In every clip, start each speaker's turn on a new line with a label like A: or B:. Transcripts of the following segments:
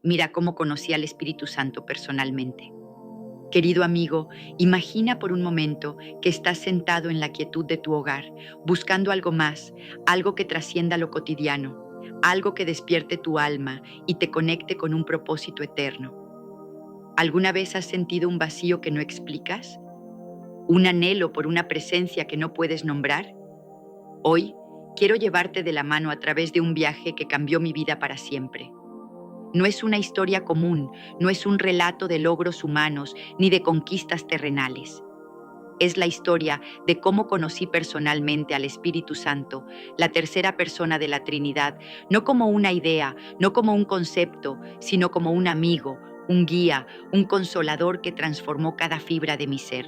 A: Mira cómo conocí al Espíritu Santo personalmente. Querido amigo, imagina por un momento que estás sentado en la quietud de tu hogar, buscando algo más, algo que trascienda lo cotidiano, algo que despierte tu alma y te conecte con un propósito eterno. ¿Alguna vez has sentido un vacío que no explicas? ¿Un anhelo por una presencia que no puedes nombrar? Hoy quiero llevarte de la mano a través de un viaje que cambió mi vida para siempre. No es una historia común, no es un relato de logros humanos ni de conquistas terrenales. Es la historia de cómo conocí personalmente al Espíritu Santo, la tercera persona de la Trinidad, no como una idea, no como un concepto, sino como un amigo, un guía, un consolador que transformó cada fibra de mi ser.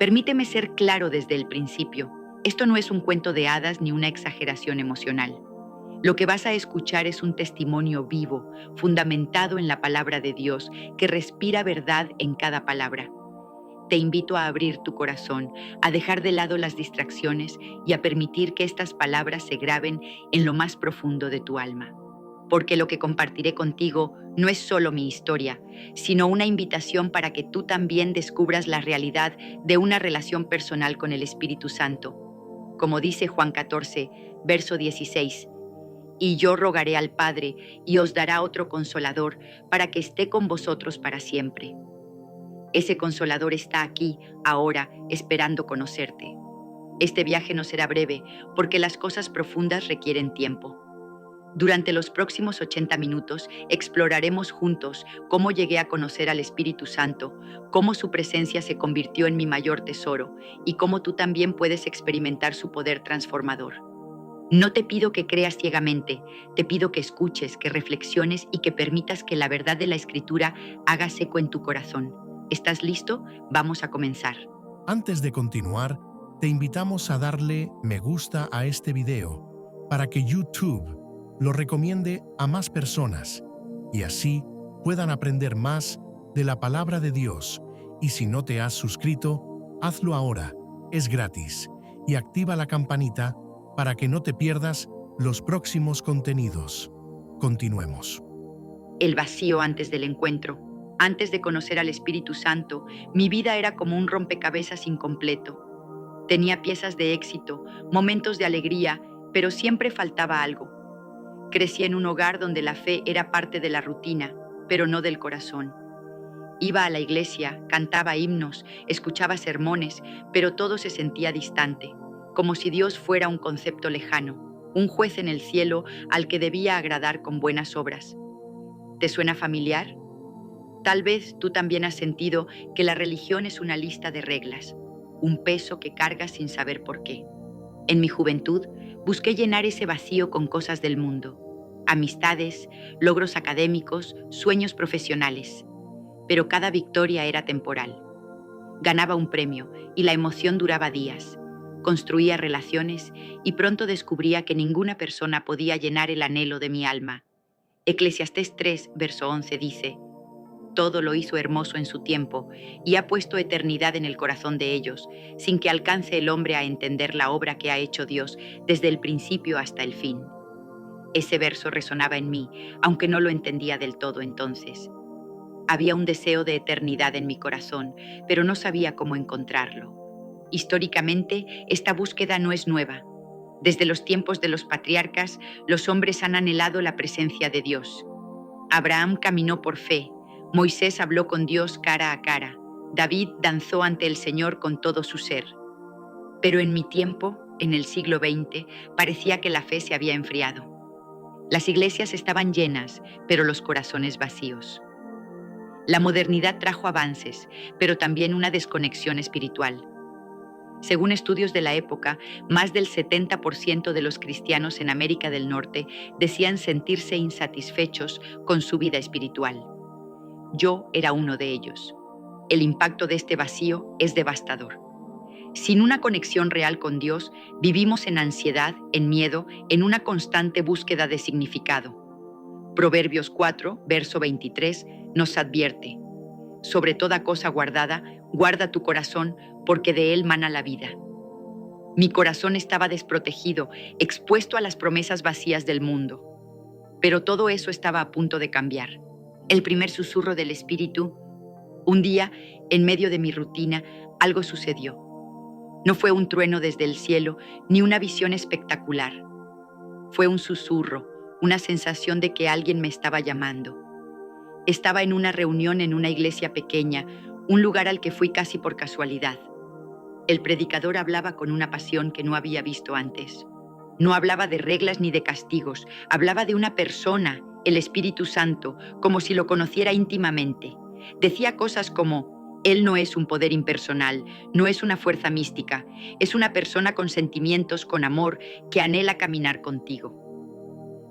A: Permíteme ser claro desde el principio. Esto no es un cuento de hadas ni una exageración emocional. Lo que vas a escuchar es un testimonio vivo, fundamentado en la palabra de Dios, que respira verdad en cada palabra. Te invito a abrir tu corazón, a dejar de lado las distracciones y a permitir que estas palabras se graben en lo más profundo de tu alma. Porque lo que compartiré contigo no es solo mi historia, sino una invitación para que tú también descubras la realidad de una relación personal con el Espíritu Santo. Como dice Juan 14, verso 16, y yo rogaré al Padre y os dará otro consolador para que esté con vosotros para siempre. Ese consolador está aquí, ahora, esperando conocerte. Este viaje no será breve, porque las cosas profundas requieren tiempo. Durante los próximos 80 minutos exploraremos juntos cómo llegué a conocer al Espíritu Santo, cómo su presencia se convirtió en mi mayor tesoro y cómo tú también puedes experimentar su poder transformador. No te pido que creas ciegamente, te pido que escuches, que reflexiones y que permitas que la verdad de la Escritura haga seco en tu corazón. ¿Estás listo? Vamos a comenzar.
B: Antes de continuar, te invitamos a darle me gusta a este video para que YouTube lo recomiende a más personas y así puedan aprender más de la palabra de Dios. Y si no te has suscrito, hazlo ahora, es gratis, y activa la campanita para que no te pierdas los próximos contenidos. Continuemos.
A: El vacío antes del encuentro. Antes de conocer al Espíritu Santo, mi vida era como un rompecabezas incompleto. Tenía piezas de éxito, momentos de alegría, pero siempre faltaba algo. Crecí en un hogar donde la fe era parte de la rutina, pero no del corazón. Iba a la iglesia, cantaba himnos, escuchaba sermones, pero todo se sentía distante, como si Dios fuera un concepto lejano, un juez en el cielo al que debía agradar con buenas obras. ¿Te suena familiar? Tal vez tú también has sentido que la religión es una lista de reglas, un peso que cargas sin saber por qué. En mi juventud busqué llenar ese vacío con cosas del mundo, amistades, logros académicos, sueños profesionales, pero cada victoria era temporal. Ganaba un premio y la emoción duraba días. Construía relaciones y pronto descubría que ninguna persona podía llenar el anhelo de mi alma. Eclesiastés 3, verso 11 dice: todo lo hizo hermoso en su tiempo y ha puesto eternidad en el corazón de ellos, sin que alcance el hombre a entender la obra que ha hecho Dios desde el principio hasta el fin. Ese verso resonaba en mí, aunque no lo entendía del todo entonces. Había un deseo de eternidad en mi corazón, pero no sabía cómo encontrarlo. Históricamente, esta búsqueda no es nueva. Desde los tiempos de los patriarcas, los hombres han anhelado la presencia de Dios. Abraham caminó por fe, Moisés habló con Dios cara a cara, David danzó ante el Señor con todo su ser. Pero en mi tiempo, en el siglo XX, parecía que la fe se había enfriado. Las iglesias estaban llenas, pero los corazones vacíos. La modernidad trajo avances, pero también una desconexión espiritual. Según estudios de la época, más del 70% de los cristianos en América del Norte decían sentirse insatisfechos con su vida espiritual. Yo era uno de ellos. El impacto de este vacío es devastador. Sin una conexión real con Dios, vivimos en ansiedad, en miedo, en una constante búsqueda de significado. Proverbios 4, verso 23, nos advierte: sobre toda cosa guardada, guarda tu corazón, porque de él mana la vida. Mi corazón estaba desprotegido, expuesto a las promesas vacías del mundo. Pero todo eso estaba a punto de cambiar. El primer susurro del Espíritu. Un día, en medio de mi rutina, algo sucedió. No fue un trueno desde el cielo, ni una visión espectacular. Fue un susurro, una sensación de que alguien me estaba llamando. Estaba en una reunión en una iglesia pequeña, un lugar al que fui casi por casualidad. El predicador hablaba con una pasión que no había visto antes. No hablaba de reglas ni de castigos, hablaba de una persona, el Espíritu Santo, como si lo conociera íntimamente. Decía cosas como: Él no es un poder impersonal, no es una fuerza mística, es una persona con sentimientos, con amor, que anhela caminar contigo.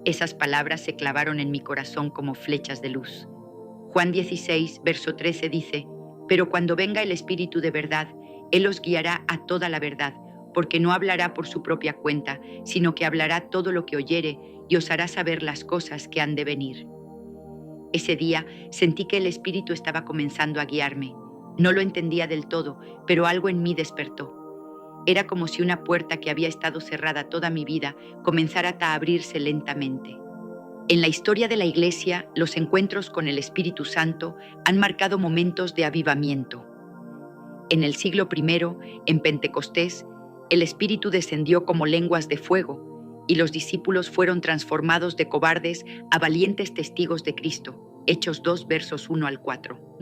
A: Esas palabras se clavaron en mi corazón como flechas de luz. Juan 16, verso 13 dice: pero cuando venga el Espíritu de verdad, Él os guiará a toda la verdad, porque no hablará por su propia cuenta, sino que hablará todo lo que oyere y os hará saber las cosas que han de venir. Ese día sentí que el Espíritu estaba comenzando a guiarme. No lo entendía del todo, pero algo en mí despertó. Era como si una puerta que había estado cerrada toda mi vida comenzara a abrirse lentamente. En la historia de la Iglesia, los encuentros con el Espíritu Santo han marcado momentos de avivamiento. En el siglo I, en Pentecostés, el Espíritu descendió como lenguas de fuego y los discípulos fueron transformados de cobardes a valientes testigos de Cristo. Hechos 2, versos 1 al 4.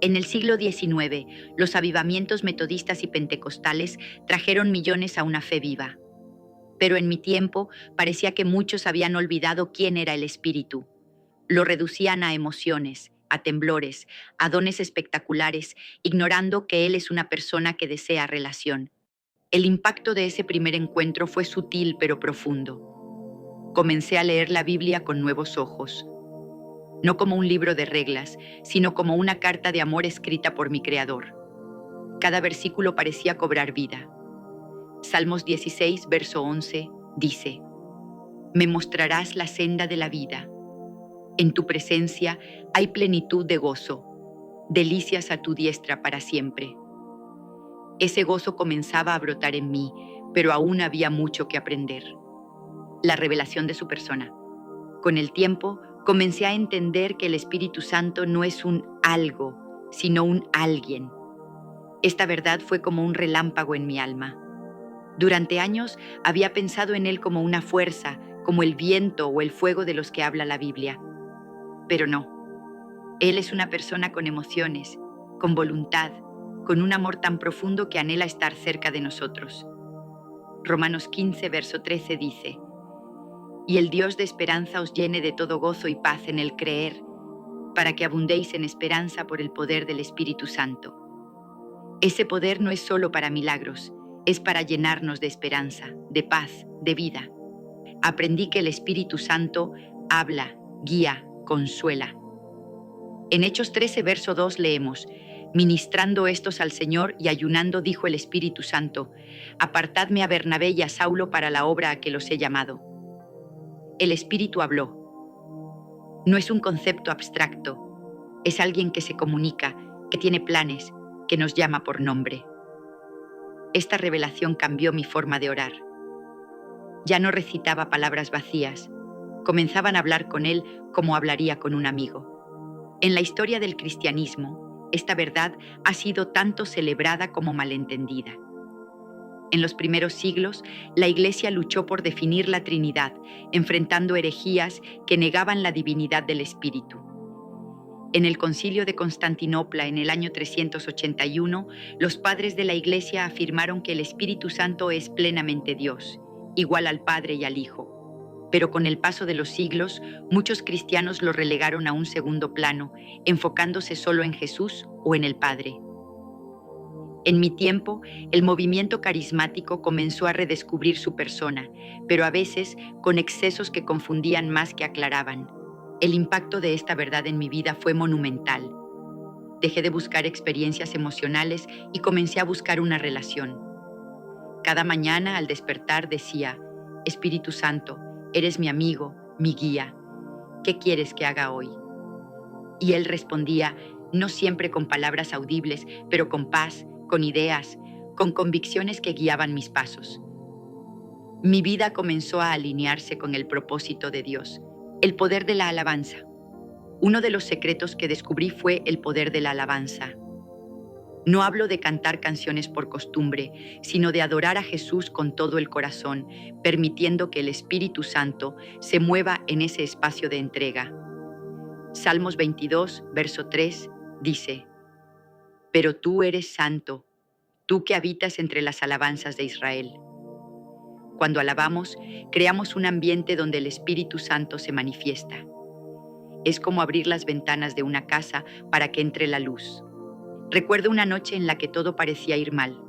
A: En el siglo XIX, los avivamientos metodistas y pentecostales trajeron millones a una fe viva. Pero en mi tiempo parecía que muchos habían olvidado quién era el Espíritu. Lo reducían a emociones, a temblores, a dones espectaculares, ignorando que Él es una persona que desea relación. El impacto de ese primer encuentro fue sutil pero profundo. Comencé a leer la Biblia con nuevos ojos. No como un libro de reglas, sino como una carta de amor escrita por mi Creador. Cada versículo parecía cobrar vida. Salmos 16, verso 11, dice: me mostrarás la senda de la vida. En tu presencia hay plenitud de gozo, delicias a tu diestra para siempre. Ese gozo comenzaba a brotar en mí, pero aún había mucho que aprender. La revelación de su persona. Con el tiempo, comencé a entender que el Espíritu Santo no es un algo, sino un alguien. Esta verdad fue como un relámpago en mi alma. Durante años había pensado en Él como una fuerza, como el viento o el fuego de los que habla la Biblia. Pero no. Él es una persona con emociones, con voluntad, con un amor tan profundo que anhela estar cerca de nosotros. Romanos 15, verso 13 dice: y el Dios de esperanza os llene de todo gozo y paz en el creer, para que abundéis en esperanza por el poder del Espíritu Santo. Ese poder no es solo para milagros, es para llenarnos de esperanza, de paz, de vida. Aprendí que el Espíritu Santo habla, guía, consuela. En Hechos 13, verso 2 leemos: ministrando estos al Señor y ayunando, dijo el Espíritu Santo: apartadme a Bernabé y a Saulo para la obra a que los he llamado. El Espíritu habló. No es un concepto abstracto, es alguien que se comunica, que tiene planes, que nos llama por nombre. Esta revelación cambió mi forma de orar. Ya no recitaba palabras vacías, comenzaban a hablar con Él como hablaría con un amigo. En la historia del cristianismo, esta verdad ha sido tanto celebrada como malentendida. En los primeros siglos, la Iglesia luchó por definir la Trinidad, enfrentando herejías que negaban la divinidad del Espíritu. En el Concilio de Constantinopla, en el año 381, los padres de la Iglesia afirmaron que el Espíritu Santo es plenamente Dios, igual al Padre y al Hijo. Pero con el paso de los siglos, muchos cristianos lo relegaron a un segundo plano, enfocándose solo en Jesús o en el Padre. En mi tiempo, el movimiento carismático comenzó a redescubrir su persona, pero a veces con excesos que confundían más que aclaraban. El impacto de esta verdad en mi vida fue monumental. Dejé de buscar experiencias emocionales y comencé a buscar una relación. Cada mañana al despertar decía: Espíritu Santo, eres mi amigo, mi guía. ¿Qué quieres que haga hoy? Y él respondía, no siempre con palabras audibles, pero con paz, con ideas, con convicciones que guiaban mis pasos. Mi vida comenzó a alinearse con el propósito de Dios, el poder de la alabanza. Uno de los secretos que descubrí fue el poder de la alabanza. No hablo de cantar canciones por costumbre, sino de adorar a Jesús con todo el corazón, permitiendo que el Espíritu Santo se mueva en ese espacio de entrega. Salmos 22, verso 3, dice: Pero tú eres santo, tú que habitas entre las alabanzas de Israel. Cuando alabamos, creamos un ambiente donde el Espíritu Santo se manifiesta. Es como abrir las ventanas de una casa para que entre la luz. Recuerdo una noche en la que todo parecía ir mal.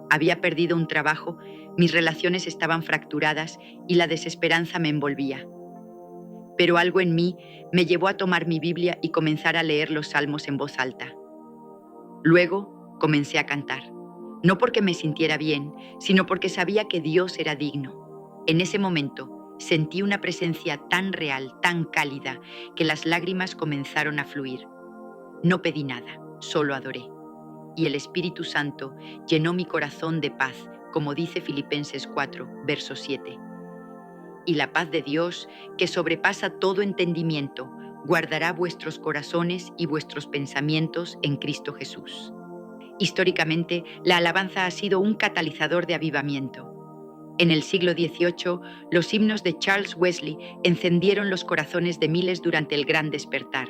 A: Había perdido un trabajo, mis relaciones estaban fracturadas y la desesperanza me envolvía. Pero algo en mí me llevó a tomar mi Biblia y comenzar a leer los salmos en voz alta. Luego comencé a cantar, no porque me sintiera bien, sino porque sabía que Dios era digno. En ese momento sentí una presencia tan real, tan cálida, que las lágrimas comenzaron a fluir. No pedí nada, solo adoré. Y el Espíritu Santo llenó mi corazón de paz, como dice Filipenses 4, verso 7. Y la paz de Dios, que sobrepasa todo entendimiento, guardará vuestros corazones y vuestros pensamientos en Cristo Jesús. Históricamente, la alabanza ha sido un catalizador de avivamiento. En el siglo XVIII, los himnos de Charles Wesley encendieron los corazones de miles durante el Gran Despertar.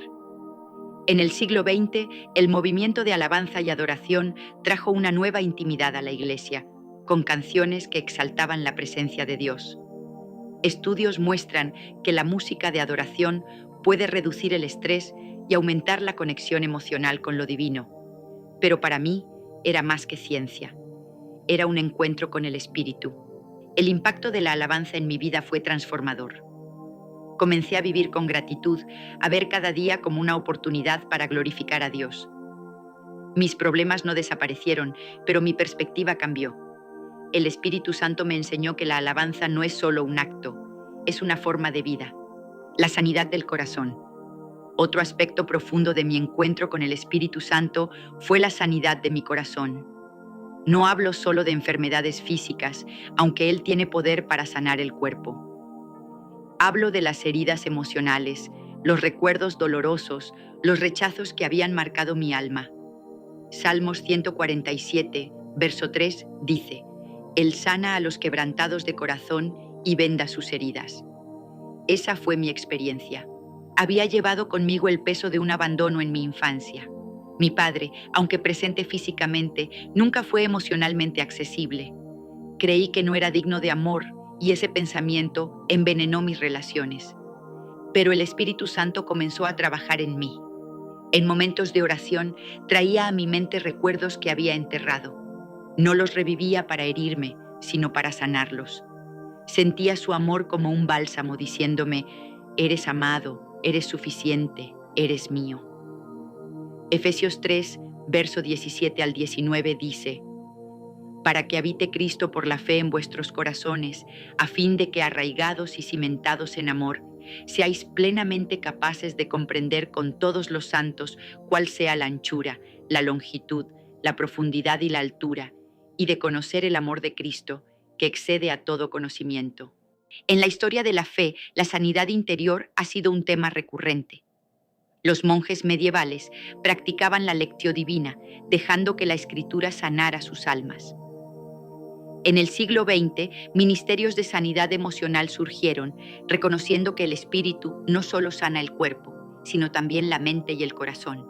A: En el siglo XX, el movimiento de alabanza y adoración trajo una nueva intimidad a la Iglesia, con canciones que exaltaban la presencia de Dios. Estudios muestran que la música de adoración puede reducir el estrés y aumentar la conexión emocional con lo divino. Pero para mí era más que ciencia. Era un encuentro con el Espíritu. El impacto de la alabanza en mi vida fue transformador. Comencé a vivir con gratitud, a ver cada día como una oportunidad para glorificar a Dios. Mis problemas no desaparecieron, pero mi perspectiva cambió. El Espíritu Santo me enseñó que la alabanza no es solo un acto, es una forma de vida. La sanidad del corazón. Otro aspecto profundo de mi encuentro con el Espíritu Santo fue la sanidad de mi corazón. No hablo solo de enfermedades físicas, aunque Él tiene poder para sanar el cuerpo. Hablo de las heridas emocionales, los recuerdos dolorosos, los rechazos que habían marcado mi alma. Salmos 147, verso 3, dice: Él sana a los quebrantados de corazón y venda sus heridas. Esa fue mi experiencia. Había llevado conmigo el peso de un abandono en mi infancia. Mi padre, aunque presente físicamente, nunca fue emocionalmente accesible. Creí que no era digno de amor y ese pensamiento envenenó mis relaciones. Pero el Espíritu Santo comenzó a trabajar en mí. En momentos de oración traía a mi mente recuerdos que había enterrado. No los revivía para herirme, sino para sanarlos. Sentía su amor como un bálsamo diciéndome: eres amado, eres suficiente, eres mío. Efesios 3, verso 17 al 19 dice: para que habite Cristo por la fe en vuestros corazones, a fin de que, arraigados y cimentados en amor, seáis plenamente capaces de comprender con todos los santos cuál sea la anchura, la longitud, la profundidad y la altura, y de conocer el amor de Cristo, que excede a todo conocimiento. En la historia de la fe, la sanidad interior ha sido un tema recurrente. Los monjes medievales practicaban la lectio divina, dejando que la Escritura sanara sus almas. En el siglo XX, ministerios de sanidad emocional surgieron, reconociendo que el espíritu no solo sana el cuerpo, sino también la mente y el corazón.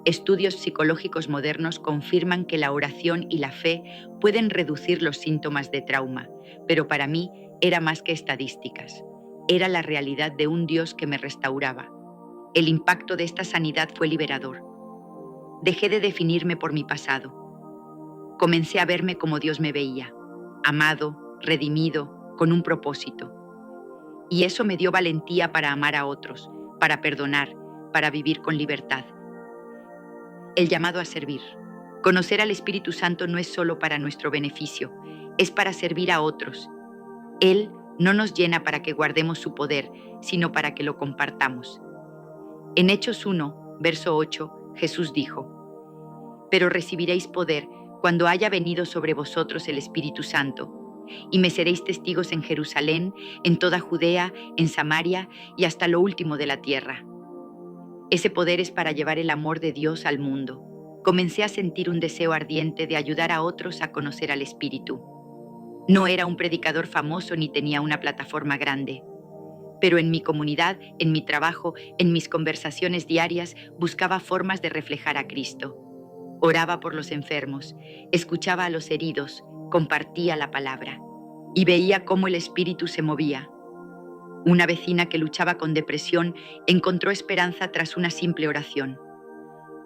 A: Estudios psicológicos modernos confirman que la oración y la fe pueden reducir los síntomas de trauma, pero para mí era más que estadísticas. Era la realidad de un Dios que me restauraba. El impacto de esta sanidad fue liberador. Dejé de definirme por mi pasado. Comencé a verme como Dios me veía, amado, redimido, con un propósito. Y eso me dio valentía para amar a otros, para perdonar, para vivir con libertad. El llamado a servir. Conocer al Espíritu Santo no es solo para nuestro beneficio, es para servir a otros. Él no nos llena para que guardemos su poder, sino para que lo compartamos. En Hechos 1, verso 8, Jesús dijo: pero recibiréis poder cuando haya venido sobre vosotros el Espíritu Santo, y me seréis testigos en Jerusalén, en toda Judea, en Samaria y hasta lo último de la tierra. Ese poder es para llevar el amor de Dios al mundo. Comencé a sentir un deseo ardiente de ayudar a otros a conocer al Espíritu. No era un predicador famoso ni tenía una plataforma grande, pero en mi comunidad, en mi trabajo, en mis conversaciones diarias, buscaba formas de reflejar a Cristo. Oraba por los enfermos, escuchaba a los heridos, compartía la palabra y veía cómo el Espíritu se movía. Una vecina que luchaba con depresión encontró esperanza tras una simple oración.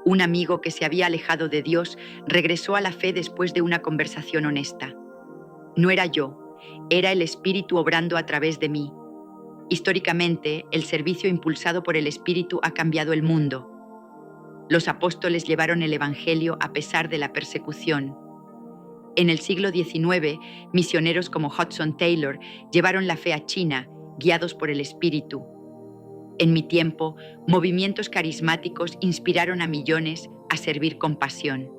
A: Un amigo que se había alejado de Dios regresó a la fe después de una conversación honesta. No era yo, era el Espíritu obrando a través de mí. Históricamente, el servicio impulsado por el Espíritu ha cambiado el mundo. Los apóstoles llevaron el Evangelio a pesar de la persecución. En el siglo XIX, misioneros como Hudson Taylor llevaron la fe a China, guiados por el Espíritu. En mi tiempo, movimientos carismáticos inspiraron a millones a servir con pasión.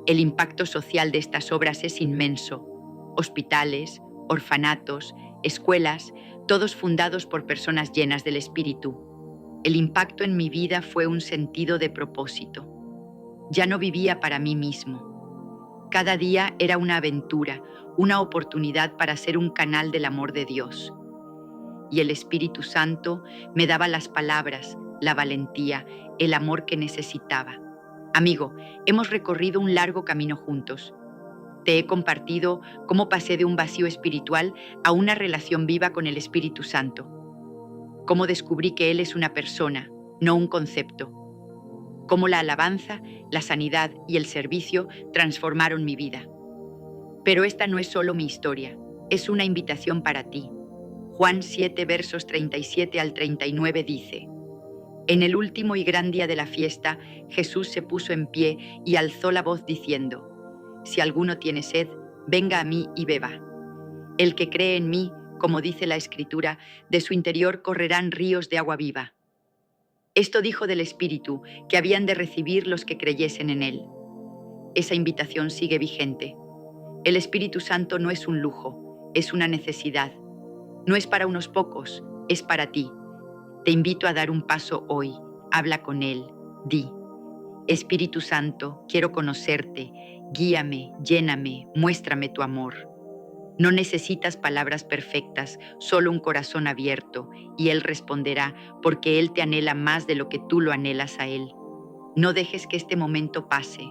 A: El impacto social de estas obras es inmenso. Hospitales, orfanatos, escuelas, todos fundados por personas llenas del Espíritu. El impacto en mi vida fue un sentido de propósito. Ya no vivía para mí mismo. Cada día era una aventura, una oportunidad para ser un canal del amor de Dios. Y el Espíritu Santo me daba las palabras, la valentía, el amor que necesitaba. Amigo, hemos recorrido un largo camino juntos. Te he compartido cómo pasé de un vacío espiritual a una relación viva con el Espíritu Santo. Cómo descubrí que Él es una persona, no un concepto. Cómo la alabanza, la sanidad y el servicio transformaron mi vida. Pero esta no es solo mi historia, es una invitación para ti. Juan 7, versos 37 al 39 dice: En el último y gran día de la fiesta, Jesús se puso en pie y alzó la voz diciendo: Si alguno tiene sed, venga a mí y beba. El que cree en mí, como dice la Escritura, de su interior correrán ríos de agua viva. Esto dijo del Espíritu, que habían de recibir los que creyesen en Él. Esa invitación sigue vigente. El Espíritu Santo no es un lujo, es una necesidad. No es para unos pocos, es para ti. Te invito a dar un paso hoy. Habla con Él. Di: Espíritu Santo, quiero conocerte. Guíame, lléname, muéstrame tu amor. No necesitas palabras perfectas, solo un corazón abierto, y Él responderá, porque Él te anhela más de lo que tú lo anhelas a Él. No dejes que este momento pase.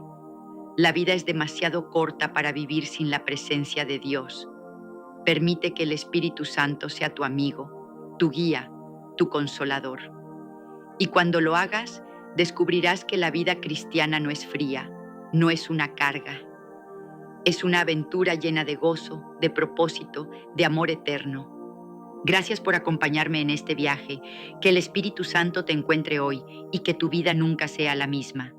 A: La vida es demasiado corta para vivir sin la presencia de Dios. Permite que el Espíritu Santo sea tu amigo, tu guía, tu consolador. Y cuando lo hagas, descubrirás que la vida cristiana no es fría, no es una carga. Es una aventura llena de gozo, de propósito, de amor eterno. Gracias por acompañarme en este viaje. Que el Espíritu Santo te encuentre hoy y que tu vida nunca sea la misma.